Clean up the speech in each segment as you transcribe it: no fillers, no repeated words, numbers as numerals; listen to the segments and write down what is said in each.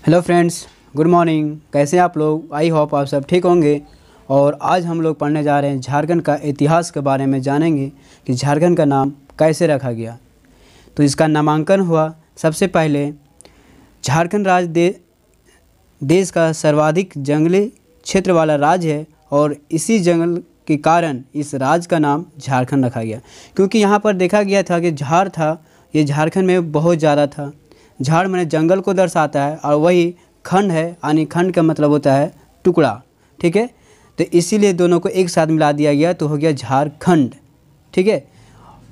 Hello friends, good morning. कैसे हैं आप लोग? आई होप आप सब ठीक होंगे। और आज हम लोग पढ़ने जा रहे हैं झारखंड का इतिहास के बारे में। जानेंगे कि झारखंड का नाम कैसे रखा गया। तो इसका नामांकन हुआ सबसे पहले। झारखंड देश का सर्वाधिक जंगली क्षेत्र वाला राज्य है और इसी जंगल के कारण इस राज्य का नाम झारखंड रखा गया, क्योंकि यहाँ पर देखा गया था कि झाड़ था, ये झारखंड में बहुत ज़्यादा था। झाड़ माने जंगल को दर्शाता है और वही खंड है, यानी खंड का मतलब होता है टुकड़ा। ठीक है, तो इसीलिए दोनों को एक साथ मिला दिया गया तो हो गया झारखंड। ठीक है,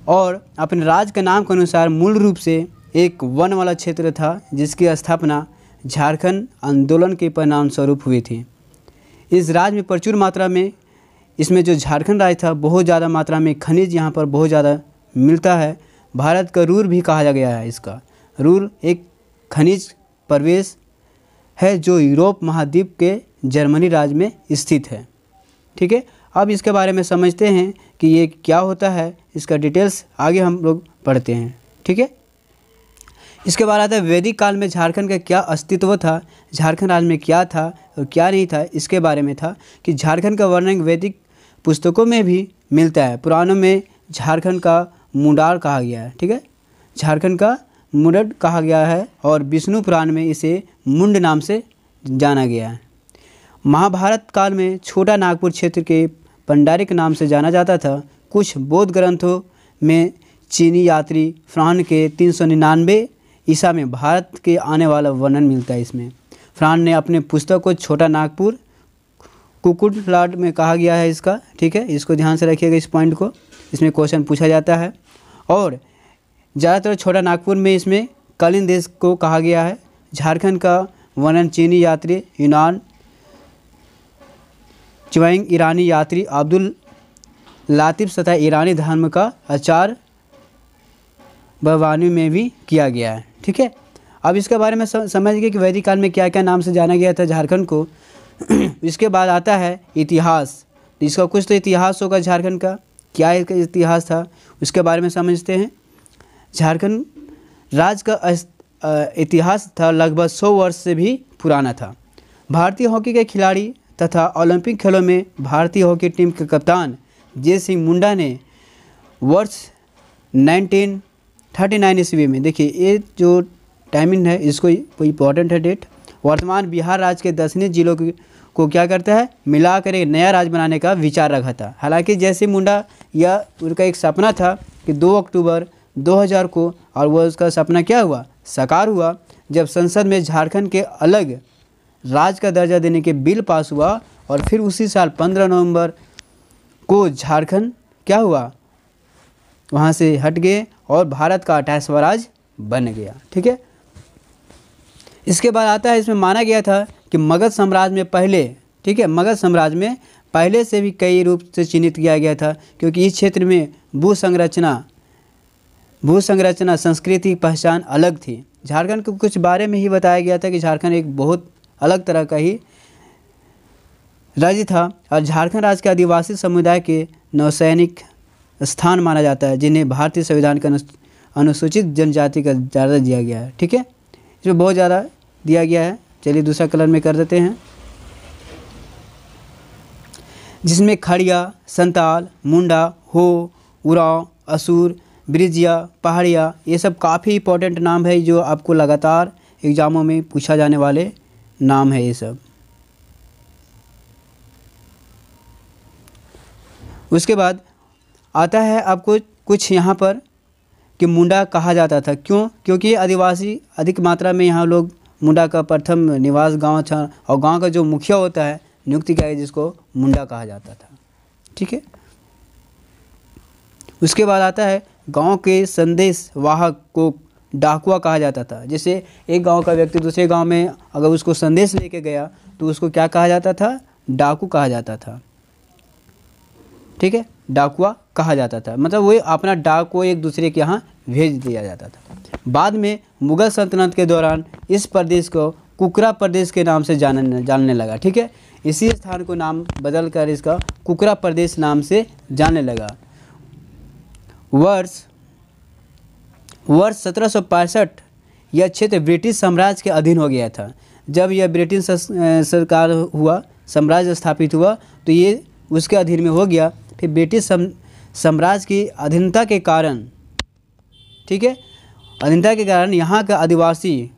और अपने राज्य के नाम के अनुसार मूल रूप से एक वन वाला क्षेत्र था जिसकी स्थापना झारखंड आंदोलन के परिणाम स्वरूप हुई थी। इस राज्य में प्रचुर मात्रा में इसमें जो झारखंड राज्य था बहुत ज़्यादा मात्रा में खनिज यहाँ पर बहुत ज़्यादा मिलता है। भारत का रूर भी कहा गया है इसका। रूर एक खनिज प्रवेश है जो यूरोप महाद्वीप के जर्मनी राज्य में स्थित है। ठीक है, अब इसके बारे में समझते हैं कि ये क्या होता है। इसका डिटेल्स आगे हम लोग पढ़ते हैं। ठीक है, इसके बाद आता है वैदिक काल में झारखंड का क्या अस्तित्व था, झारखंड राज्य में क्या था और क्या नहीं था। इसके बारे में था कि झारखंड का वर्णन वैदिक पुस्तकों में भी मिलता है। पुराणों में झारखंड का मुंडार कहा गया है। ठीक है, झारखंड का मुंडर कहा गया है और विष्णु पुराण में इसे मुंड नाम से जाना गया है। महाभारत काल में छोटा नागपुर क्षेत्र के पंडारी के नाम से जाना जाता था। कुछ बौद्ध ग्रंथों में चीनी यात्री फ्रांस के 399 ईसा में भारत के आने वाला वर्णन मिलता है। इसमें फ्रांस ने अपने पुस्तक को छोटा नागपुर कुकुटलाड में कहा गया है इसका। ठीक है, इसको ध्यान से रखिएगा इस पॉइंट को, इसमें क्वेश्चन पूछा जाता है। और ज़्यादातर छोटा नागपुर में इसमें कलिंग देश को कहा गया है। झारखंड का वर्णन चीनी यात्री यूनान च्वेंग ईरानी यात्री अब्दुल लातिफ तथा ईरानी धर्म का आचार्य बवानी में भी किया गया है। ठीक है, अब इसके बारे में समझिए कि वैदिक काल में क्या क्या नाम से जाना गया था झारखंड को। इसके बाद आता है इतिहास। इसका कुछ तो इतिहास होगा झारखंड का, क्या इसका इतिहास था उसके बारे में समझते हैं। झारखंड राज्य का इतिहास था लगभग 100 वर्ष से भी पुराना था। भारतीय हॉकी के खिलाड़ी तथा ओलंपिक खेलों में भारतीय हॉकी टीम के कप्तान जय सिंह मुंडा ने वर्ष 1939 ईस्वी में, देखिए ये जो टाइमिंग है इसको इम्पोर्टेंट है डेट, वर्तमान बिहार राज्य के दक्षिणी जिलों को क्या करता है मिलाकर एक नया राज्य बनाने का विचार रखा था। हालांकि जय सिंह मुंडा यह उनका एक सपना था कि 2 अक्टूबर 2000 को, और वह उसका सपना क्या हुआ, साकार हुआ जब संसद में झारखंड के अलग राज्य का दर्जा देने के बिल पास हुआ। और फिर उसी साल 15 नवंबर को झारखंड क्या हुआ, वहाँ से हट गए और भारत का 28वां राज्य बन गया। ठीक है, इसके बाद आता है इसमें माना गया था कि मगध साम्राज्य में पहले, ठीक है, मगध साम्राज्य में पहले से भी कई रूप से चिन्हित किया गया था, क्योंकि इस क्षेत्र में भू संस्कृति की पहचान अलग थी। झारखंड के कुछ बारे में ही बताया गया था कि झारखंड एक बहुत अलग तरह का ही राज्य था और झारखंड राज्य के आदिवासी समुदाय के नौसैनिक स्थान माना जाता है, जिन्हें भारतीय संविधान के अनुसूचित जनजाति का दर्जा दिया गया है। ठीक है, इसमें बहुत ज़्यादा दिया गया है। चलिए दूसरा कलर में कर देते हैं, जिसमें खड़िया, संताल, मुंडा, हो, उरांव, असुर, ब्रिजिया, पहाड़िया, ये सब काफ़ी इंपॉर्टेंट नाम है जो आपको लगातार एग्जामों में पूछा जाने वाले नाम है ये सब। उसके बाद आता है आपको कुछ यहाँ पर कि मुंडा कहा जाता था, क्यों, क्योंकि आदिवासी अधिक मात्रा में यहाँ लोग, मुंडा का प्रथम निवास गांव था और गांव का जो मुखिया होता है नियुक्ति किया जिसको मुंडा कहा जाता था। ठीक है, उसके बाद आता है गांव के संदेश वाहक को डाकुआ कहा जाता था। जैसे एक गांव का व्यक्ति दूसरे गांव में अगर उसको संदेश लेके गया तो उसको क्या कहा जाता था, डाकू कहा जाता था। ठीक है, डाकुआ कहा जाता था, मतलब वो अपना डाक को एक दूसरे के यहाँ भेज दिया जाता था। बाद में मुगल सल्तनत के दौरान इस प्रदेश को कुकरा प्रदेश के नाम से जानने लगा। ठीक है, इसी स्थान को नाम बदल कर इसका कुकरा प्रदेश नाम से जानने लगा। वर्ष 1765 यह क्षेत्र ब्रिटिश साम्राज्य के अधीन हो गया था। जब यह ब्रिटिश सरकार हुआ, साम्राज्य स्थापित हुआ, तो ये उसके अधीन में हो गया। फिर ब्रिटिश साम्राज्य की अधीनता के कारण, ठीक है, अधीनता के कारण यहाँ का आदिवासी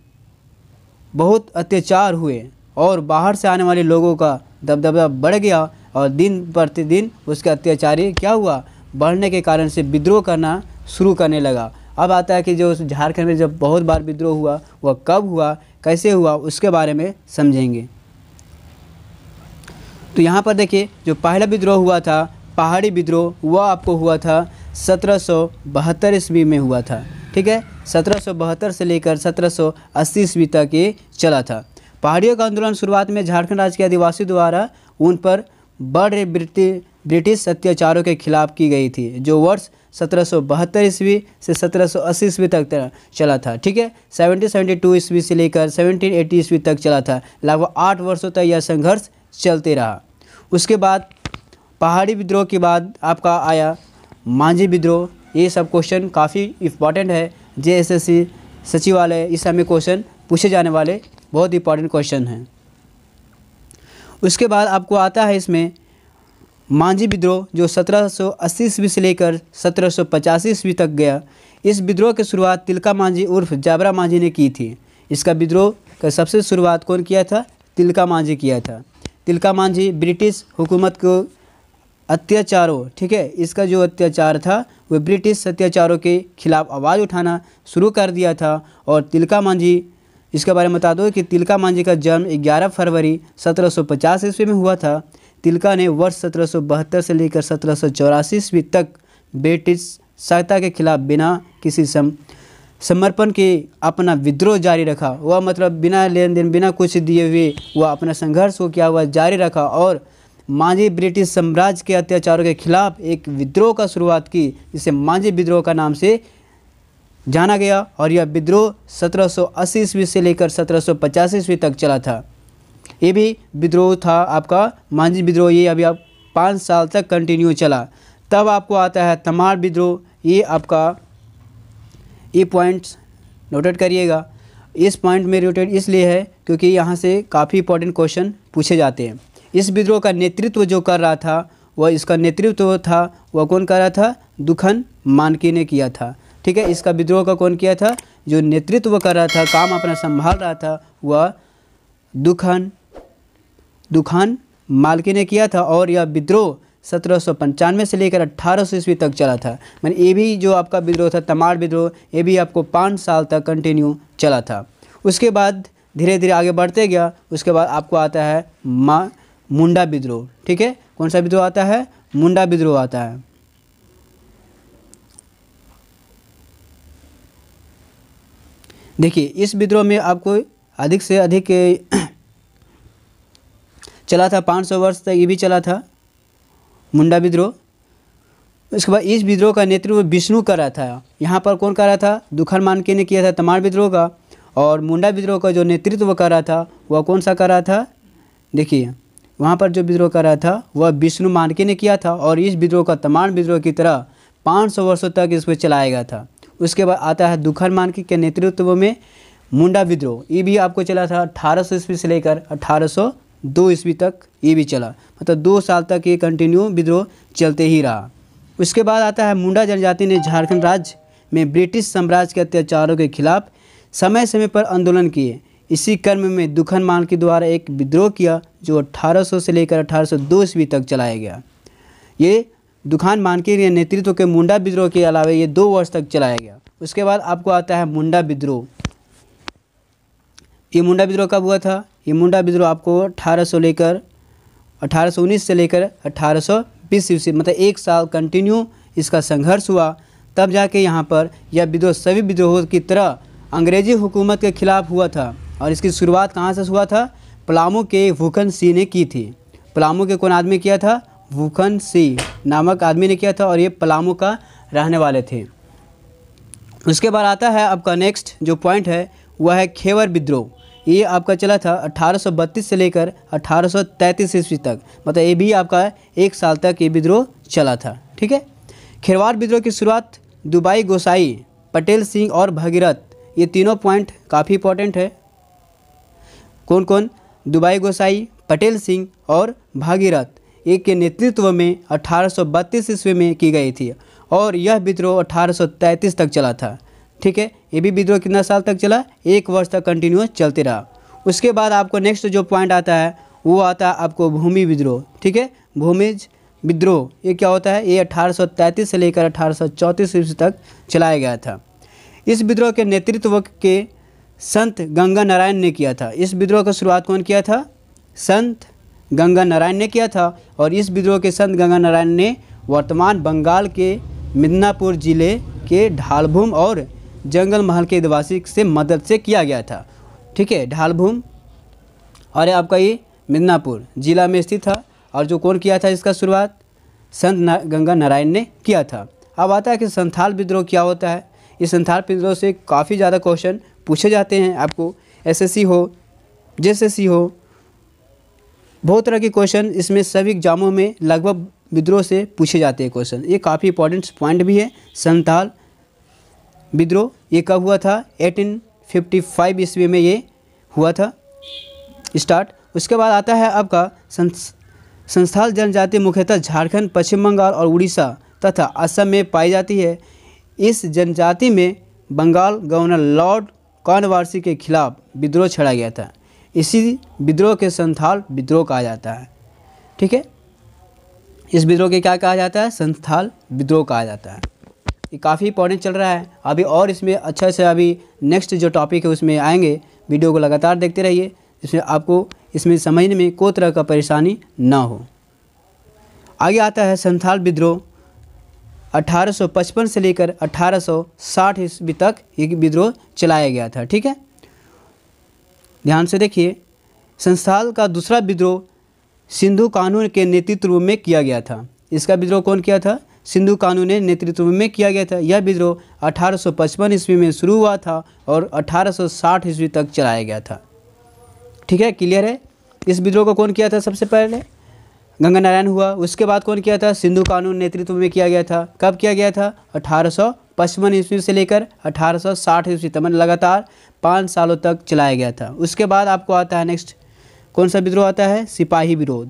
बहुत अत्याचार हुए और बाहर से आने वाले लोगों का दबदबा बढ़ गया और दिन प्रतिदिन उसके अत्याचारी क्या हुआ, बढ़ने के कारण से विद्रोह करना शुरू करने लगा। अब आता है कि जो झारखंड में जब बहुत बार विद्रोह हुआ, वह कब हुआ, कैसे हुआ, उसके बारे में समझेंगे। तो यहाँ पर देखिए, जो पहला विद्रोह हुआ था पहाड़ी विद्रोह, वह आपको हुआ था 1772 ईस्वी में हुआ था। ठीक है, 1772 से लेकर 1780 ईस्वी तक ये चला था। पहाड़ियों का आंदोलन शुरुआत में झारखंड राज्य के आदिवासी द्वारा उन पर बढ़ रहे ब्रिटिश अत्याचारों के खिलाफ की गई थी, जो वर्ष 1772 ईस्वी से 1780 ईस्वी तक चला था। ठीक है, 1772 ईस्वी से लेकर 1780 ईस्वी तक चला था। लगभग 8 वर्षों तक यह संघर्ष चलते रहा। उसके बाद पहाड़ी विद्रोह के बाद आपका आया मांझी विद्रोह। ये सब क्वेश्चन काफ़ी इम्पॉर्टेंट है, JSSC सचिवालय इस समय क्वेश्चन पूछे जाने वाले बहुत इंपॉर्टेंट क्वेश्चन हैं। उसके बाद आपको आता है इसमें मांझी विद्रोह, जो 1780 ईस्वी से लेकर 1785 ईस्वी तक गया। इस विद्रोह की शुरुआत तिलका मांझी उर्फ जाबरा मांझी ने की थी। इसका विद्रोह का सबसे शुरुआत कौन किया था? तिलका मांझी किया था। तिलका मांझी ब्रिटिश हुकूमत को अत्याचारों, ठीक है, इसका जो अत्याचार था वह ब्रिटिश अत्याचारों के खिलाफ आवाज़ उठाना शुरू कर दिया था। और तिलका मांझी, इसके बारे में बता दो कि तिलका मांझी का जन्म 11 फरवरी 1750 ईस्वी में हुआ था। तिलका ने वर्ष 1772 से लेकर 1784 ईस्वी तक ब्रिटिश सत्ता के खिलाफ बिना किसी समर्पण के अपना विद्रोह जारी रखा। वह मतलब बिना लेन देन, बिना कुछ दिए हुए वह अपना संघर्ष को क्या हुआ जारी रखा और मांझी ब्रिटिश साम्राज्य के अत्याचारों के खिलाफ एक विद्रोह का शुरुआत की, जिसे मांझी विद्रोह का नाम से जाना गया। और यह विद्रोह 1780 ईस्वी से लेकर 1785 ईस्वी तक चला था। ये भी विद्रोह था आपका मांझी विद्रोह। ये अभी आप 5 साल तक कंटिन्यू चला। तब आपको आता है तमाड़ विद्रोह। ये आपका ये पॉइंट्स नोटेड करिएगा। इस पॉइंट में नोटेड इसलिए है क्योंकि यहाँ से काफ़ी इंपॉर्टेंट क्वेश्चन पूछे जाते हैं। इस विद्रोह का नेतृत्व जो कर रहा था वह, इसका नेतृत्व था वह कौन कर रहा था? दुखन मानकी ने किया था। ठीक है, इसका विद्रोह का कौन किया था? जो नेतृत्व कर रहा था, काम अपना संभाल रहा था, वह दुखान मालकी ने किया था। और यह विद्रोह 1795 से लेकर 1800 ईस्वी तक चला था। मैंने ये भी जो आपका विद्रोह था तमाड़ विद्रोह, ये भी आपको 5 साल तक कंटिन्यू चला था। उसके बाद धीरे धीरे आगे बढ़ते गया। उसके बाद आपको आता है मुंडा विद्रोह। ठीक है, कौन सा विद्रोह आता है? मुंडा विद्रोह आता है। देखिए, इस विद्रोह में आपको अधिक से अधिक चला था, 500 वर्ष तक ये भी चला था मुंडा विद्रोह। उसके बाद इस विद्रोह का नेतृत्व विष्णु कर रहा था। यहाँ पर कौन कर रहा था? दुखन मानकी ने किया था तमाड़ विद्रोह का। और मुंडा विद्रोह का जो नेतृत्व कर रहा था वह कौन सा कर रहा था? देखिए, वहाँ पर जो विद्रोह कर रहा था वह विष्णु मानकी ने किया था। और इस विद्रोह का तमाड़ विद्रोह की तरह 500 वर्षों तक इसको चलाया गया था। उसके बाद आता है दुखन मानकी के नेतृत्व में मुंडा विद्रोह। ये भी आपको चला था 1800 ईस्वी से लेकर 1802 ईस्वी तक ये भी चला, मतलब 2 साल तक ये कंटिन्यू विद्रोह चलते ही रहा। उसके बाद आता है मुंडा जनजाति ने झारखंड राज्य में ब्रिटिश साम्राज्य के अत्याचारों के खिलाफ समय समय पर आंदोलन किए। इसी क्रम में दुखन मानकी द्वारा एक विद्रोह किया जो 1800 से लेकर 1802 ईस्वी तक चलाया गया। ये दुखान मानकी के नेतृत्व के मुंडा विद्रोह के अलावा ये 2 वर्ष तक चलाया गया। उसके बाद आपको आता है मुंडा विद्रोह। ये मुंडा विद्रोह कब हुआ था? ये मुंडा विद्रोह आपको 1819 से लेकर 1820 ईस्वी, मतलब 1 साल कंटिन्यू इसका संघर्ष हुआ। तब जाके यहाँ पर यह विद्रोह सभी विद्रोहों की तरह अंग्रेजी हुकूमत के खिलाफ हुआ था। और इसकी शुरुआत कहाँ से हुआ था? पलामू के भूखन सिंह ने की थी। पलामू के कौन आदमी किया था? भूखन सिंह नामक आदमी ने किया था और ये पलामू का रहने वाले थे। उसके बाद आता है आपका नेक्स्ट जो पॉइंट है वह है खेवर विद्रोह। ये आपका चला था 1832 से लेकर 1833 ईस्वी तक, मतलब ये भी आपका 1 साल तक ये विद्रोह चला था। ठीक है, खेरवार विद्रोह की शुरुआत दुबाई गोसाई, पटेल सिंह और भगीरथ, ये तीनों पॉइंट काफ़ी इंपॉर्टेंट है। कौन कौन? दुबाई गोसाई, पटेल सिंह और भागीरथ एक के नेतृत्व में 1832 ईस्वी में की गई थी और यह विद्रोह 1833 तक चला था। ठीक है, ये भी विद्रोह कितना साल तक चला? 1 वर्ष तक कंटिन्यूस चलते रहा। उसके बाद आपको नेक्स्ट जो पॉइंट आता है वो आता है आपको भूमि विद्रोह। ठीक है, भूमिज विद्रोह ये क्या होता है? ये 1833 से लेकर 1834 ईस्वी तक चलाया गया था। इस विद्रोह के नेतृत्व के संत गंगा नारायण ने किया था। इस विद्रोह का शुरुआत कौन किया था? संत गंगा नारायण ने किया था और इस विद्रोह के संत गंगा नारायण ने वर्तमान बंगाल के मिदनापुर जिले के ढालभूम और जंगल महल के आदिवासी से मदद से किया गया था। ठीक है, ढालभूम और आपका ये मिदनापुर जिला में स्थित था और जो कौन किया था इसका शुरुआत? संत गंगा नारायण ने किया था। अब आता है कि संथाल विद्रोह क्या होता है। इस संथाल विद्रोह से काफ़ी ज़्यादा क्वेश्चन पूछे जाते हैं। आपको एसएससी हो, जेएसएससी हो, बहुत तरह के क्वेश्चन इसमें सभी एग्जामों में लगभग विद्रोह से पूछे जाते हैं क्वेश्चन। ये काफ़ी इंपॉर्टेंट पॉइंट भी है। संथाल विद्रोह ये कब हुआ था? 1855 ईस्वी में ये हुआ था स्टार्ट। उसके बाद आता है आपका संथाल जनजाति मुख्यतः झारखंड, पश्चिम बंगाल और उड़ीसा तथा असम में पाई जाती है। इस जनजाति में बंगाल गवर्नर लॉर्ड कॉर्नवालिस के खिलाफ विद्रोह छेड़ा गया था। इसी विद्रोह के संथाल विद्रोह कहा जाता है। ठीक है, इस विद्रोह के क्या कहा जाता है? संथाल विद्रोह कहा जाता है। ये काफ़ी इंपॉर्टेंट चल रहा है अभी और इसमें अच्छा से अभी नेक्स्ट जो टॉपिक है उसमें आएंगे। वीडियो को लगातार देखते रहिए, इसमें आपको इसमें समझने में कोई तरह का परेशानी ना हो। आगे आता है संथाल विद्रोह 1855 से लेकर 1860 ईस्वी तक ये विद्रोह चलाया गया था। ठीक है, ध्यान से देखिए। संथाल का दूसरा विद्रोह सिंधु कानून के नेतृत्व में किया गया था। इसका विद्रोह कौन किया था? सिंधु कानून ने नेतृत्व में किया गया था। यह विद्रोह 1855 ईस्वी में शुरू हुआ था और 1860 ईस्वी तक चलाया गया था। ठीक है, क्लियर है। इस विद्रोह को कौन किया था? सबसे पहले गंगा नारायण हुआ। उसके बाद कौन किया था? सिंधु कानून नेतृत्व में किया गया था। कब किया गया था? 1855 ईस्वी से लेकर 1860 ईस्वी तक, मतलब लगातार 5 सालों तक चलाया गया था। उसके बाद आपको आता है नेक्स्ट कौन सा विद्रोह आता है? सिपाही विरोध।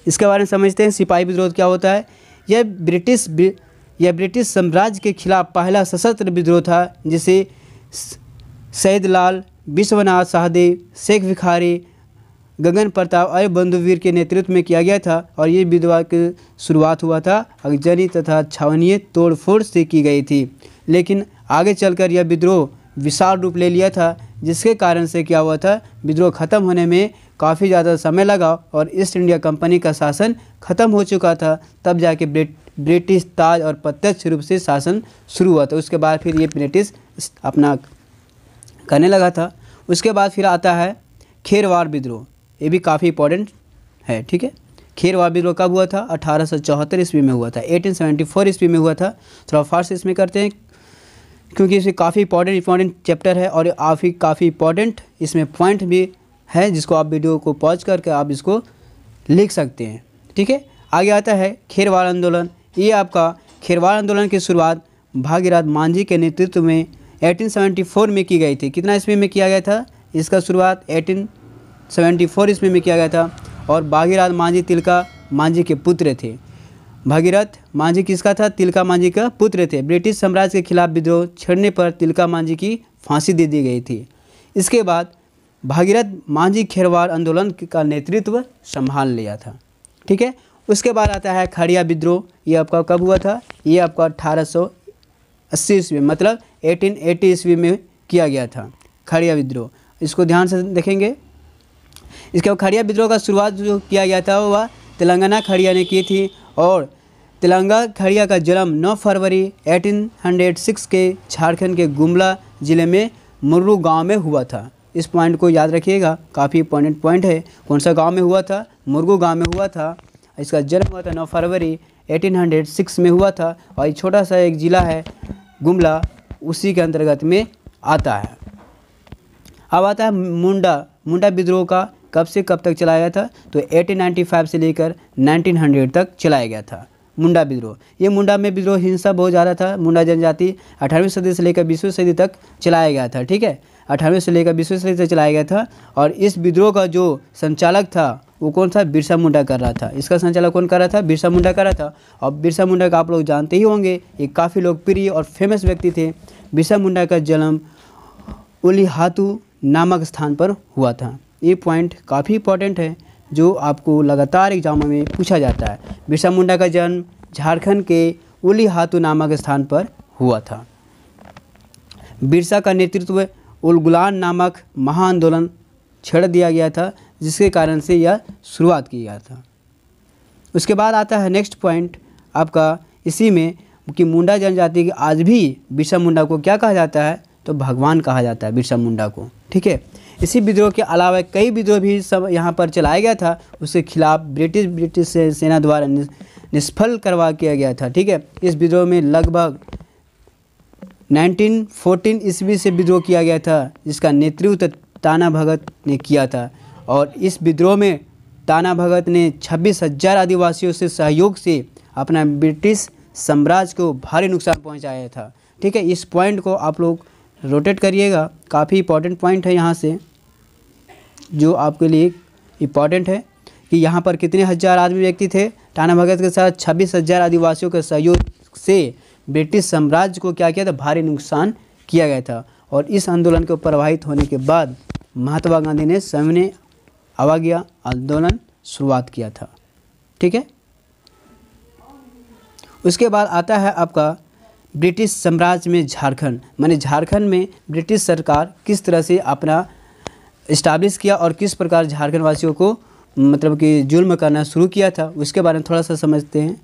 इसके बारे में समझते हैं। सिपाही विद्रोह क्या होता है? यह ब्रिटिश साम्राज्य के खिलाफ पहला सशस्त्र विद्रोह था जिसे सैयद लाल, विश्वनाथ सहदेव, शेख भिखारी, गगन प्रताप और बंधुवीर के नेतृत्व में किया गया था और ये विद्रोह की शुरुआत हुआ था अगजनी तथा छावनीय तोड़फोड़ से की गई थी। लेकिन आगे चलकर यह विद्रोह विशाल रूप ले लिया था, जिसके कारण से क्या हुआ था? विद्रोह ख़त्म होने में काफ़ी ज़्यादा समय लगा और ईस्ट इंडिया कंपनी का शासन ख़त्म हो चुका था। तब जाके ब्रिटिश ताज और प्रत्यक्ष रूप से शासन शुरू हुआ था। उसके बाद फिर ये ब्रिटिश अपना करने लगा था। उसके बाद फिर आता है खेरवार विद्रोह। ये भी काफ़ी इंपॉर्टेंट है। ठीक है, खेरवार विद्रोह कब हुआ था? 1874 ईस्वी में हुआ था। 1874 ईस्वी में हुआ था। थोड़ा फास्ट इसमें करते हैं क्योंकि इसमें काफ़ी इंपॉर्टेंट चैप्टर है और काफ़ी इंपॉर्टेंट इसमें पॉइंट भी है जिसको आप वीडियो को पॉज करके आप इसको लिख सकते हैं। ठीक है, आगे आता है खेरवार आंदोलन। ये आपका खेरवार आंदोलन की शुरुआत भागीरथ मांझी के नेतृत्व में 1874 में की गई थी। कितना ईस्वी में किया गया था? इसका शुरुआत 1874 ईस्वी में किया गया था और भागीरथ मांझी तिलका मांझी के पुत्र थे। भागीरथ मांझी किसका था? तिलका मांझी का पुत्र थे। ब्रिटिश साम्राज्य के खिलाफ विद्रोह छेड़ने पर तिलका मांझी की फांसी दे दी गई थी। इसके बाद भागीरथ मांझी खेरवार आंदोलन का नेतृत्व संभाल लिया था। ठीक है, उसके बाद आता है खड़िया विद्रोह। ये आपका कब हुआ था? ये आपका 1880 ईस्वी मतलब 1880 ईस्वी में किया गया था खड़िया विद्रोह। इसको ध्यान से देखेंगे। इसके बाद खड़िया विद्रोह का शुरुआत जो किया गया था वह तेलंगाना खड़िया ने की थी और तेलंगाना खड़िया का जन्म 9 फरवरी 1806 के झारखंड के गुमला ज़िले में मुर्रू गांव में हुआ था। इस पॉइंट को याद रखिएगा, काफ़ी इंपॉर्टेंट पॉइंट है। कौन सा गांव में हुआ था? मुर्रू गांव में हुआ था। इसका जन्म हुआ था 9 फरवरी 1806 में हुआ था और छोटा सा एक ज़िला है गुमला, उसी के अंतर्गत में आता है। अब आता है मुंडा विद्रोह का कब से कब तक चलाया गया था? तो 1895 से लेकर 1900 तक चलाया गया था मुंडा विद्रोह। ये मुंडा में विद्रोह हिंसा बहुत ज़्यादा था। मुंडा जनजाति 18वीं सदी से लेकर 20वीं सदी तक चलाया गया था। ठीक है, 18वीं से लेकर 20वीं सदी तक चलाया गया था। और इस विद्रोह का जो संचालक था वो कौन था? बिरसा मुंडा कर रहा था। इसका संचालक कौन कर रहा था? बिरसा मुंडा कर रहा था। और बिरसा मुंडा का आप लोग जानते ही होंगे, एक काफ़ी लोकप्रिय और फेमस व्यक्ति थे। बिरसा मुंडा का जन्म उलीहातू नामक स्थान पर हुआ था। ये पॉइंट काफ़ी इंपॉर्टेंट है जो आपको लगातार एग्जामों में पूछा जाता है। बिरसा मुंडा का जन्म झारखंड के उलीहातू नामक स्थान पर हुआ था। बिरसा का नेतृत्व उलगुलान नामक महाआंदोलन छेड़ दिया गया था, जिसके कारण से यह शुरुआत की गया था। उसके बाद आता है नेक्स्ट पॉइंट आपका इसी में कि मुंडा जनजाति के आज भी बिरसा मुंडा को क्या कहा जाता है? तो भगवान कहा जाता है बिरसा मुंडा को। ठीक है, इसी विद्रोह के अलावा कई विद्रोह भी सब यहाँ पर चलाया गया था। उसके खिलाफ ब्रिटिश सेना द्वारा निष्फल करवा किया गया था। ठीक है, इस विद्रोह में लगभग 1914 ईस्वी से विद्रोह किया गया था, जिसका नेतृत्व ताना भगत ने किया था। और इस विद्रोह में ताना भगत ने 26,000 आदिवासियों से सहयोग से अपना ब्रिटिश साम्राज्य को भारी नुकसान पहुंचाया था। ठीक है, इस पॉइंट को आप लोग रोटेट करिएगा, काफ़ी इंपॉर्टेंट पॉइंट है यहाँ से जो आपके लिए इम्पॉर्टेंट है कि यहाँ पर कितने हज़ार आदमी व्यक्ति थे? ताना भगत के साथ 26,000 आदिवासियों के सहयोग से ब्रिटिश साम्राज्य को क्या किया था? भारी नुकसान किया गया था। और इस आंदोलन को प्रभावित होने के बाद महात्मा गांधी ने सविनय अवज्ञा आंदोलन शुरुआत किया था। ठीक है, उसके बाद आता है आपका ब्रिटिश साम्राज्य में झारखंड। माने झारखंड में ब्रिटिश सरकार किस तरह से अपना इस्टाब्लिश किया और किस प्रकार झारखंड वासियों को मतलब कि जुल्म करना शुरू किया था, उसके बारे में थोड़ा सा समझते हैं।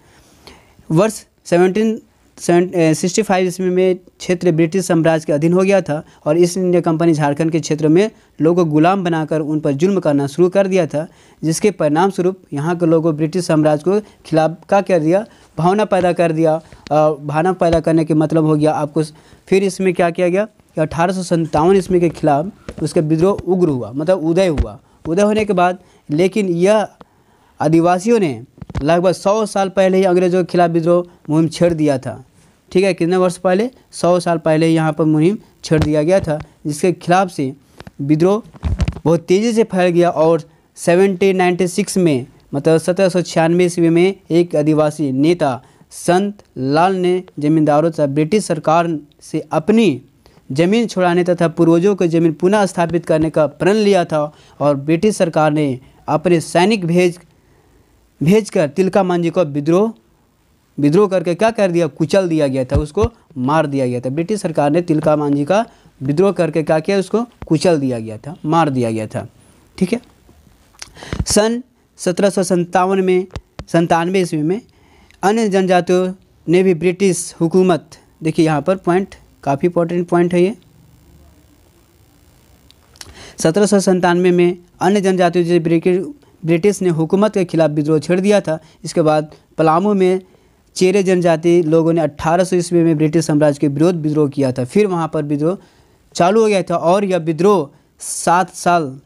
वर्ष 1765 ईस्वी में क्षेत्र ब्रिटिश साम्राज्य के अधीन हो गया था और ईस्ट इंडिया कंपनी झारखंड के क्षेत्र में लोगों को गुलाम बनाकर उन पर जुल्म करना शुरू कर दिया था, जिसके परिणाम स्वरूप यहाँ के लोगों ब्रिटिश साम्राज्य को खिलाफ क्या कर दिया? भावना पैदा कर दिया। भावना पैदा करने के मतलब हो गया आपको फिर इसमें क्या किया गया कि 1857 ईस्वी के खिलाफ उसका विद्रोह उग्र हुआ, मतलब उदय हुआ। उदय होने के बाद लेकिन यह आदिवासियों ने लगभग 100 साल पहले ही अंग्रेज़ों के खिलाफ विद्रोह मुहिम छेड़ दिया था। ठीक है, कितने वर्ष पहले? 100 साल पहले यहाँ पर मुहिम छेड़ दिया गया था, जिसके खिलाफ से विद्रोह बहुत तेज़ी से फैल गया। और 1796 में मतलब 1796 ईस्वी में एक आदिवासी नेता संत लाल ने जमींदारों तथा ब्रिटिश सरकार से अपनी ज़मीन छुड़ाने तथा पूर्वजों को ज़मीन पुनः स्थापित करने का प्रण लिया था। और ब्रिटिश सरकार ने अपने सैनिक भेजकर तिलका मांझी को विद्रोह करके क्या कर दिया? कुचल दिया गया था, उसको मार दिया गया था। ब्रिटिश सरकार ने तिलका मांझी का विद्रोह करके क्या किया? उसको कुचल दिया गया था, मार दिया गया था। ठीक है, सन 1797 ईस्वी में अन्य जनजातियों ने भी ब्रिटिश हुकूमत, देखिए यहाँ पर पॉइंट काफ़ी इंपॉर्टेंट पॉइंट है ये, 1797 में अन्य जनजातियों से ब्रिटिश ने हुकूमत के खिलाफ विद्रोह छेड़ दिया था। इसके बाद पलामू में चेरे जनजाति लोगों ने 1800 ईस्वी में ब्रिटिश साम्राज्य के विरोध विद्रोह किया था। फिर वहाँ पर विद्रोह चालू हो गया था और यह विद्रोह 7 साल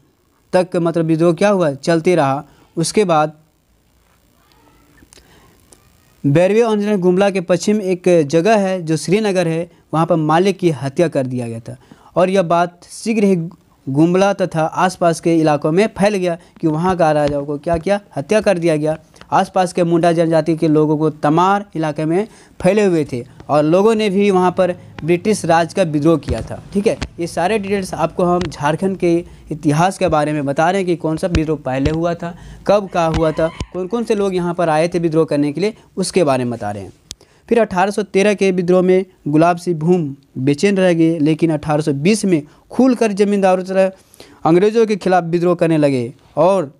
तक मतलब विद्रोह क्या हुआ? चलते रहा। उसके बाद बैरवे अंजन गुमला के पश्चिम एक जगह है जो श्रीनगर है, वहाँ पर मालिक की हत्या कर दिया गया था। और यह बात शीघ्र ही गुमला तथा आसपास के इलाकों में फैल गया कि वहाँ का राजाओं को क्या किया? हत्या कर दिया गया। आसपास के मुंडा जनजाति के लोगों को तमार इलाके में फैले हुए थे और लोगों ने भी वहाँ पर ब्रिटिश राज का विद्रोह किया था। ठीक है, ये सारे डिटेल्स आपको हम झारखंड के इतिहास के बारे में बता रहे हैं कि कौन सा विद्रोह पहले हुआ था, कब का हुआ था, कौन कौन से लोग यहाँ पर आए थे विद्रोह करने के लिए, उसके बारे में बता रहे हैं। फिर 1813 के विद्रोह में गुलाब सिंह भूम बेचैन रह गए, लेकिन 1820 में खुलकर जमींदारों तरह अंग्रेज़ों के खिलाफ विद्रोह करने लगे और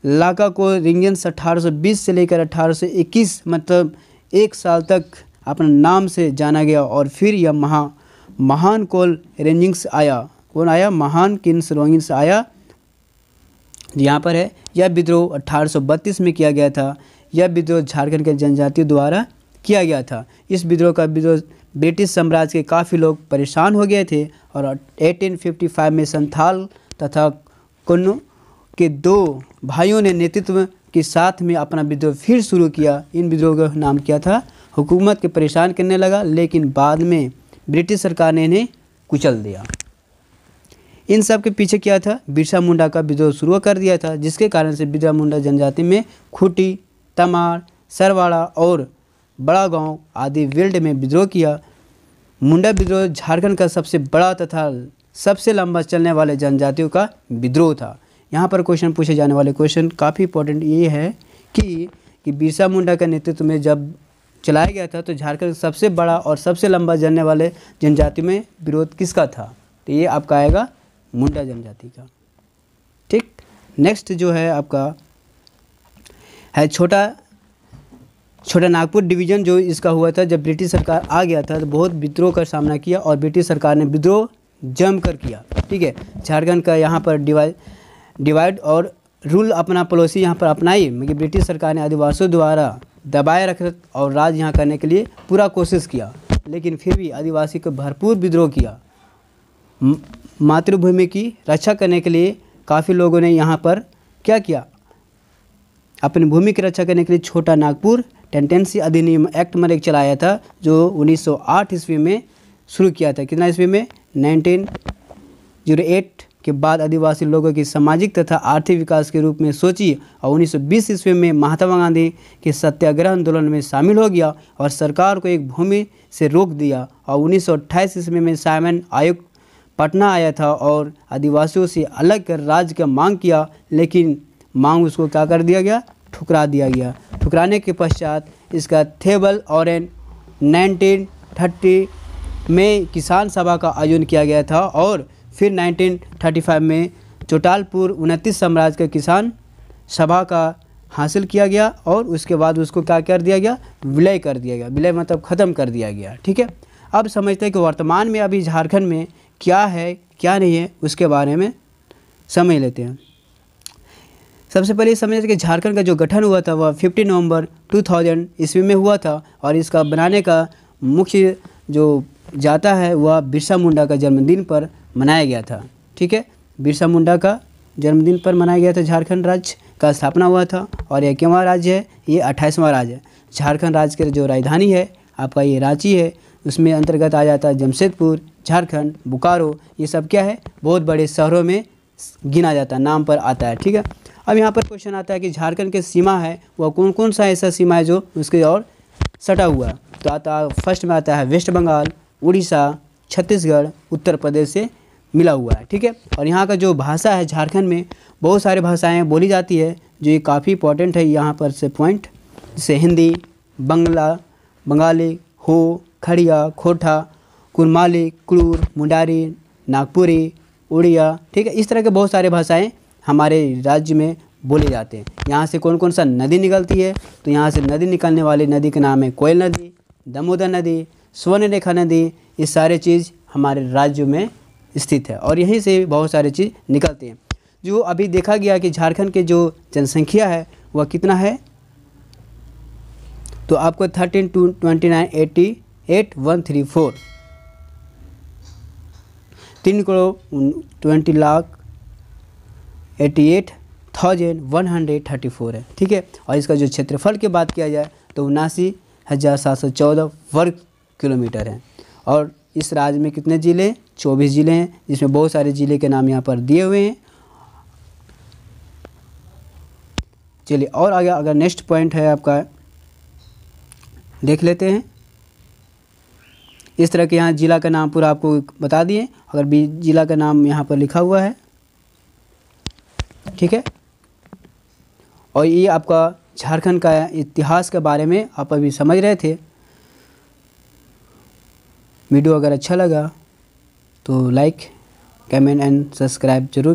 लाका को रेंजर्स 1820 से लेकर 1821 मतलब 1 साल तक अपने नाम से जाना गया। और फिर यह महान कोल रेंजिंग्स आया। कौन आया? महान किन्स रेंजिंग्स आया, यहाँ पर है। यह विद्रोह 1832 में किया गया था। यह विद्रोह झारखंड के जनजातियों द्वारा किया गया था। इस विद्रोह का विरोध ब्रिटिश साम्राज्य के काफ़ी लोग परेशान हो गए थे और 1855 में संथाल तथा कुन्नू के 2 भाइयों ने नेतृत्व के साथ में अपना विद्रोह फिर शुरू किया। इन विद्रोह का नाम क्या था? हुकूमत के परेशान करने लगा, लेकिन बाद में ब्रिटिश सरकार ने इन्हें कुचल दिया। इन सब के पीछे क्या था, बिरसा मुंडा का विद्रोह शुरू कर दिया था, जिसके कारण से बिरसा मुंडा जनजाति में खूंटी, तमाड़, सरवाड़ा और बड़ा गांव आदि विल्ड में विद्रोह किया। मुंडा विद्रोह झारखंड का सबसे बड़ा तथा सबसे लंबा चलने वाले जनजातियों का विद्रोह था। यहाँ पर क्वेश्चन पूछे जाने वाले क्वेश्चन काफ़ी इंपॉर्टेंट ये है कि बिरसा मुंडा का नेतृत्व में जब चलाया गया था तो झारखंड का सबसे बड़ा और सबसे लंबा चलने वाले जनजाति में विरोध किसका था, तो ये आपका आएगा मुंडा जनजाति का। ठीक, नेक्स्ट जो है आपका है छोटा नागपुर डिवीज़न, जो इसका हुआ था जब ब्रिटिश सरकार आ गया था तो बहुत विद्रोह का सामना किया और ब्रिटिश सरकार ने विद्रोह जमकर किया। ठीक है, झारखंड का यहाँ पर डिवाइड और रूल अपना पॉलिसी यहाँ पर अपनाई, मगर ब्रिटिश सरकार ने आदिवासियों द्वारा दबाए रख और राज यहाँ करने के लिए पूरा कोशिश किया, लेकिन फिर भी आदिवासी को भरपूर विद्रोह किया। मातृभूमि की रक्षा करने के लिए काफ़ी लोगों ने यहाँ पर क्या किया, अपनी भूमि की रक्षा करने के लिए छोटा नागपुर टेंडेंसी अधिनियम एक्ट में चलाया था, जो 1908 ईस्वी में शुरू किया था। कितना ईस्वी में, 1908 के बाद आदिवासी लोगों की सामाजिक तथा आर्थिक विकास के रूप में सोची और 1920 ईस्वी में महात्मा गांधी के सत्याग्रह आंदोलन में शामिल हो गया और सरकार को एक भूमि से रोक दिया। और 1928 ईस्वी में साइमन आयोग पटना आया था और आदिवासियों से अलग कर राज्य का मांग किया, लेकिन मांग उसको क्या कर दिया गया, ठुकरा दिया गया। ठुकराने के पश्चात इसका थेबल और 1930 में किसान सभा का आयोजन किया गया था और फिर 1935 में चोटालपुर 29 साम्राज्य का किसान सभा का हासिल किया गया और उसके बाद उसको क्या कर दिया गया, विलय कर दिया गया। विलय मतलब ख़त्म कर दिया गया। ठीक है, अब समझते हैं कि वर्तमान में अभी झारखंड में क्या है क्या नहीं है, उसके बारे में समझ लेते हैं। सबसे पहले समझते कि झारखंड का जो गठन हुआ था वह 15 नवंबर 2000 ईस्वी में हुआ था और इसका बनाने का मुख्य जो जाता है वह बिरसा मुंडा का जन्मदिन पर मनाया गया था। ठीक है, बिरसा मुंडा का जन्मदिन पर मनाया गया था। झारखंड राज्य का स्थापना हुआ था और यह क्यों राज्य है, ये 28वां राज्य है। झारखंड राज्य की जो राजधानी है आपका ये रांची है, उसमें अंतर्गत आ जाता है जमशेदपुर, झारखंड, बोकारो, ये सब क्या है, बहुत बड़े शहरों में गिना जाता है, नाम पर आता है। ठीक है, अब यहाँ पर क्वेश्चन आता है कि झारखंड की सीमा है वह कौन कौन सा ऐसा सीमा है जो उसके और सटा हुआ है, तो आता फर्स्ट में आता है वेस्ट बंगाल, उड़ीसा, छत्तीसगढ़, उत्तर प्रदेश से मिला हुआ है। ठीक है, और यहाँ का जो भाषा है झारखंड में बहुत सारी भाषाएं बोली जाती है, जो ये काफ़ी इंपॉर्टेंट है यहाँ पर से पॉइंट, जैसे हिंदी, बंगाली, हो, खड़िया, खोटा, कुरमाली, क्रूर, मुंडारी, नागपुरी, उड़िया। ठीक है, इस तरह के बहुत सारे भाषाएं हमारे राज्य में बोले जाते हैं। यहाँ से कौन कौन सा नदी निकलती है, तो यहाँ से नदी निकलने वाली नदी का नाम है कोयल नदी, दामोदर नदी, स्वर्णरेखा नदी। ये सारे चीज़ हमारे राज्य में स्थित है और यहीं से बहुत सारे चीज़ निकलती हैं। जो अभी देखा गया कि झारखंड के जो जनसंख्या है वह कितना है, तो आपको 13,29,88,134 3,20,88,134 है। ठीक है, और इसका जो क्षेत्रफल की बात किया जाए तो 79,714 वर्ग किलोमीटर है। और इस राज्य में कितने ज़िले, 24 ज़िले हैं, जिसमें बहुत सारे ज़िले के नाम यहाँ पर दिए हुए हैं। चलिए और आगे अगर नेक्स्ट पॉइंट है आपका देख लेते हैं। इस तरह के यहाँ ज़िला का नाम पूरा आपको बता दिए, अगर भी ज़िला का नाम यहाँ पर लिखा हुआ है। ठीक है, और ये आपका झारखंड का इतिहास के बारे में आप अभी समझ रहे थे। वीडियो अगर अच्छा लगा तो लाइक, कमेंट एंड सब्सक्राइब जरूर करें।